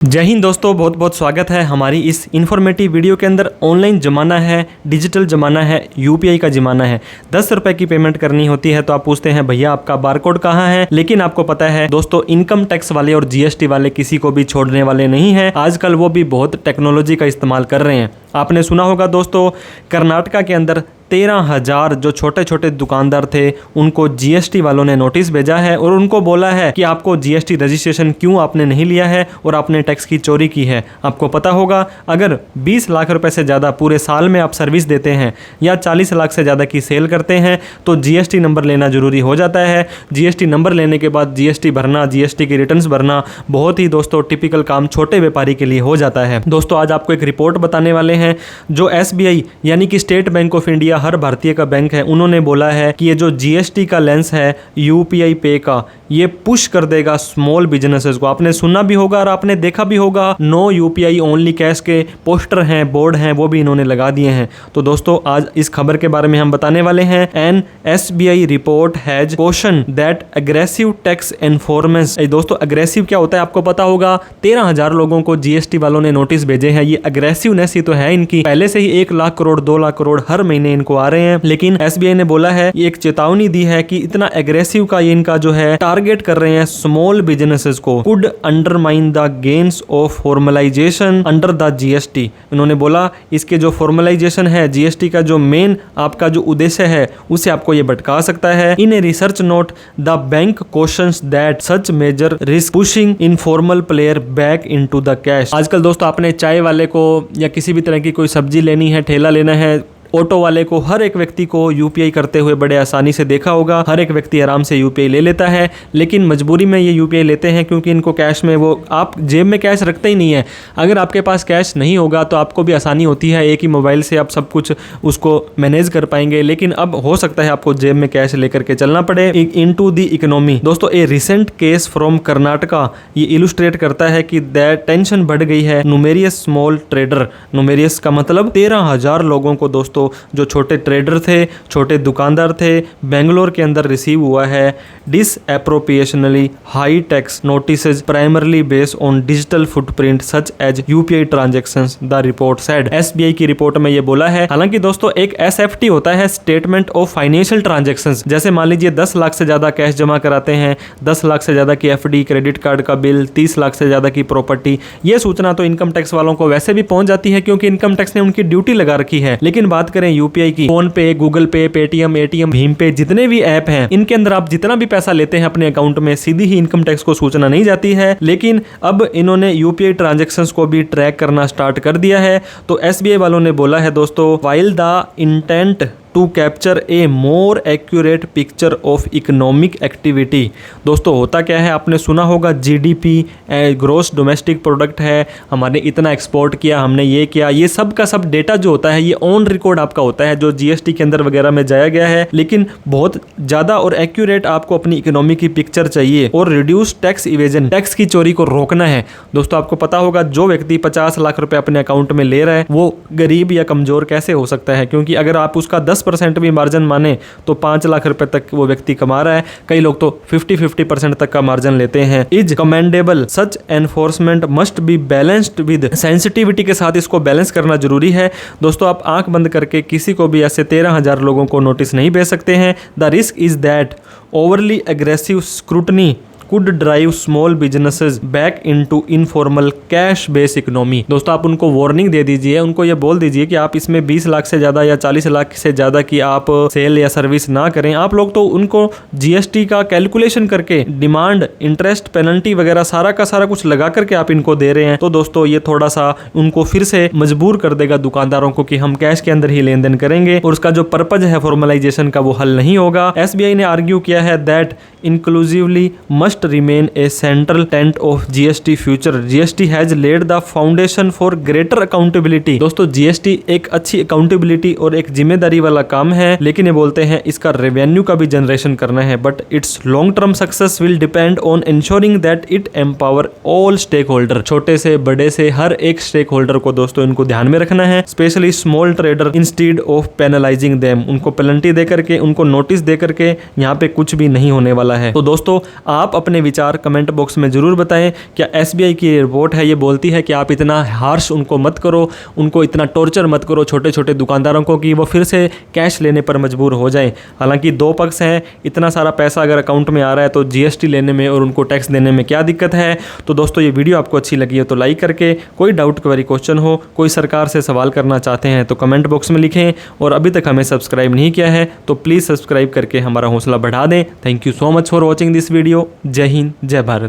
जय हिंद दोस्तों, बहुत बहुत स्वागत है हमारी इस इन्फॉर्मेटिव वीडियो के अंदर। ऑनलाइन ज़माना है, डिजिटल ज़माना है, यूपीआई का ज़माना है। 10 रुपये की पेमेंट करनी होती है तो आप पूछते हैं भैया आपका बारकोड कहाँ है। लेकिन आपको पता है दोस्तों, इनकम टैक्स वाले और जीएसटी वाले किसी को भी छोड़ने वाले नहीं हैं। आजकल वो भी बहुत टेक्नोलॉजी का इस्तेमाल कर रहे हैं। आपने सुना होगा दोस्तों, कर्नाटका के अंदर 13,000 जो छोटे छोटे दुकानदार थे उनको जीएसटी वालों ने नोटिस भेजा है और उनको बोला है कि आपको जीएसटी रजिस्ट्रेशन क्यों आपने नहीं लिया है और आपने टैक्स की चोरी की है। आपको पता होगा, अगर 20 लाख रुपए से ज़्यादा पूरे साल में आप सर्विस देते हैं या 40 लाख से ज़्यादा की सेल करते हैं तो जीएसटी नंबर लेना जरूरी हो जाता है। जीएसटी नंबर लेने के बाद जीएसटी भरना, जीएसटी की रिटर्न्स भरना बहुत ही दोस्तों टिपिकल काम छोटे व्यापारी के लिए हो जाता है। दोस्तों आज आपको एक रिपोर्ट बताने वाले हैं जो एसबीआई यानी कि स्टेट बैंक ऑफ इंडिया, हर भारतीय का बैंक है, उन्होंने बोला है कि ये जो जीएसटी का लेंस है यूपीआई पे का, ये पुश कर देगा स्मॉल बिजनेसेस को। आपने सुना भी होगा और आपने देखा भी होगा, नो यूपीआई ओनली कैश के पोस्टर हैं, बोर्ड हैं, वो भी इन्होंने लगा दिए हैं। तो दोस्तों आज इस खबर के बारे में हम बताने वाले हैं। An SBI report has question that aggressive tax enforcement. दोस्तों अग्रेसिव क्या होता है आपको पता होगा। 13,000 लोगों को जीएसटी वालों ने नोटिस भेजे हैं। ये अग्रेसिवनेस ही तो है इनकी। पहले से ही 1 लाख करोड़ 2 लाख करोड़ हर महीने इनको आ रहे हैं। लेकिन एसबीआई ने बोला है, ये एक चेतावनी दी है कि इतना एग्रेसिव का ये इनका जो है टारगेट कर रहे हैं स्मॉल बिजनेसेस को, could undermine the gains of formalisation under the GST. इन्होंने बोला इसके जो फॉर्मलाइजेशन है जीएसटी का, जो मेन आपका जो उद्देश्य है उसे आपको ये भटका सकता है। In a research note the bank questions that such measure risk pushing informal player back into the cash. आजकल दोस्तों आपने चाय वाले को या किसी भी तरह की कोई सब्जी लेनी है, ठेला लेना है, ऑटो वाले को, हर एक व्यक्ति को यूपीआई करते हुए बड़े आसानी से देखा होगा। हर एक व्यक्ति आराम से यूपीआई ले लेता है, लेकिन मजबूरी में ये यूपीआई लेते हैं क्योंकि इनको कैश में, वो आप जेब में कैश रखते ही नहीं है। अगर आपके पास कैश नहीं होगा तो आपको भी आसानी होती है, एक ही मोबाइल से आप सब कुछ उसको मैनेज कर पाएंगे। लेकिन अब हो सकता है आपको जेब में कैश लेकर के चलना पड़े। इनटू द इकोनॉमी दोस्तों, ए रिसेंट केस फ्रॉम कर्नाटका ये इलुस्ट्रेट करता है कि दैट टेंशन बढ़ गई है नुमेरियस स्मॉल ट्रेडर। नुमेरियस का मतलब 13,000 लोगों को दोस्तों, जो छोटे ट्रेडर थे, छोटे दुकानदार थे, बेंगलोर के अंदर रिसीव हुआ है disproportionately high tax notices primarily based on digital footprint such as UPI transactions, the report said. SBI की रिपोर्ट में ये बोला है। हालांकि दोस्तों एक एसएफटी होता है, स्टेटमेंट ऑफ फाइनेंशियल ट्रांजैक्शंस। जैसे मान लीजिए 10 लाख से ज्यादा कैश जमा कराते हैं, 10 लाख से ज्यादा की एफडी, क्रेडिट कार्ड का बिल, 30 लाख से ज्यादा की प्रॉपर्टी, ये सूचना तो इनकम टैक्स वालों को वैसे भी पहुंच जाती है क्योंकि इनकम टैक्स ने उनकी ड्यूटी लगा रखी है। लेकिन बात करें यूपीआई की, फोन पे, गूगल पे, पेटीएम, एटीएम, भीम पे, जितने भी ऐप हैं, इनके अंदर आप जितना भी पैसा लेते हैं अपने अकाउंट में, सीधी ही इनकम टैक्स को सूचना नहीं जाती है। लेकिन अब इन्होंने यूपीआई ट्रांजैक्शंस को भी ट्रैक करना स्टार्ट कर दिया है। तो एसबीआई वालों ने बोला है दोस्तों, while the intent to capture a more accurate picture of economic activity. दोस्तों होता क्या है, आपने सुना होगा जीडीपी, ग्रोस डोमेस्टिक प्रोडक्ट है, हमने इतना एक्सपोर्ट किया, हमने ये किया, ये सब का सब डेटा जो होता है ये ऑन रिकॉर्ड आपका होता है, जो जीएसटी के अंदर वगैरह में जाया गया है। लेकिन बहुत ज़्यादा और एक्यूरेट आपको अपनी इकोनॉमी की पिक्चर चाहिए और रिड्यूस टैक्स इवेजन, टैक्स की चोरी को रोकना है। दोस्तों आपको पता होगा, जो व्यक्ति 50 लाख रुपए अपने अकाउंट में ले रहा है वो गरीब या कमजोर कैसे हो सकता है, क्योंकि अगर आप उसका 10% भी मार्जिन माने तो 5 लाख रुपए तक वो व्यक्ति कमा रहा है। कई लोग तो 50% तक का मार्जिन लेते हैं। Is commendable, such enforcement must be balanced with sensitivity के साथ इसको बैलेंस करना जरूरी है। दोस्तों आप आंख बंद करके किसी को भी ऐसे 13,000 लोगों को नोटिस नहीं भेज सकते हैं। The risk is that overly aggressive scrutiny could drive small businesses back into informal cash based economy। दोस्तों आप उनको वार्निंग दे दीजिए, उनको ये बोल दीजिए कि आप इसमें 20 लाख से ज़्यादा या 40 लाख से ज़्यादा की आप सेल या सर्विस ना करें। आप लोग तो उनको जीएसटी का कैलकुलेशन करके डिमांड, इंटरेस्ट, पेनल्टी वगैरह सारा का सारा कुछ लगा करके आप इनको दे रहे हैं। तो दोस्तों ये थोड़ा सा उनको फिर से मजबूर कर देगा दुकानदारों को कि हम कैश के अंदर ही लेन देन करेंगे और उसका जो पर्पज है फॉर्मलाइजेशन का वो हल नहीं होगा। एसबीआई ने आर्ग्यू किया है that inclusively must remain a central tenet of GST future. GST has laid the foundation for greater accountability। दोस्तों GST एक अच्छी अकाउंटेबिलिटी और एक जिम्मेदारी वाला काम है, लेकिन ये बोलते हैं इसका रेवेन्यू का भी जनरेशन करना है। But its long term success will depend on ensuring that it empower all stakeholder. छोटे से बड़े से हर एक स्टेक होल्डर को दोस्तों इनको ध्यान में रखना है, specially small trader, instead of penalizing them. उनको पेनल्टी दे करके, उनको नोटिस दे करके यहाँ पे कुछ भी नहीं होने वाला है। तो दोस्तों आप अपने अपने विचार कमेंट बॉक्स में ज़रूर बताएं। क्या SBI की रिपोर्ट है ये बोलती है कि आप इतना हार्श उनको मत करो, उनको इतना टॉर्चर मत करो छोटे छोटे दुकानदारों को कि वो फिर से कैश लेने पर मजबूर हो जाएं। हालांकि दो पक्ष हैं, इतना सारा पैसा अगर अकाउंट में आ रहा है तो GST लेने में और उनको टैक्स देने में क्या दिक्कत है। तो दोस्तों ये वीडियो आपको अच्छी लगी है तो लाइक करके, कोई डाउट क्वेरी क्वेश्चन हो, कोई सरकार से सवाल करना चाहते हैं तो कमेंट बॉक्स में लिखें, और अभी तक हमें सब्सक्राइब नहीं किया है तो प्लीज़ सब्सक्राइब करके हमारा हौसला बढ़ा दें। Thank you so much for watching this video. जय हिंद, जय भारत।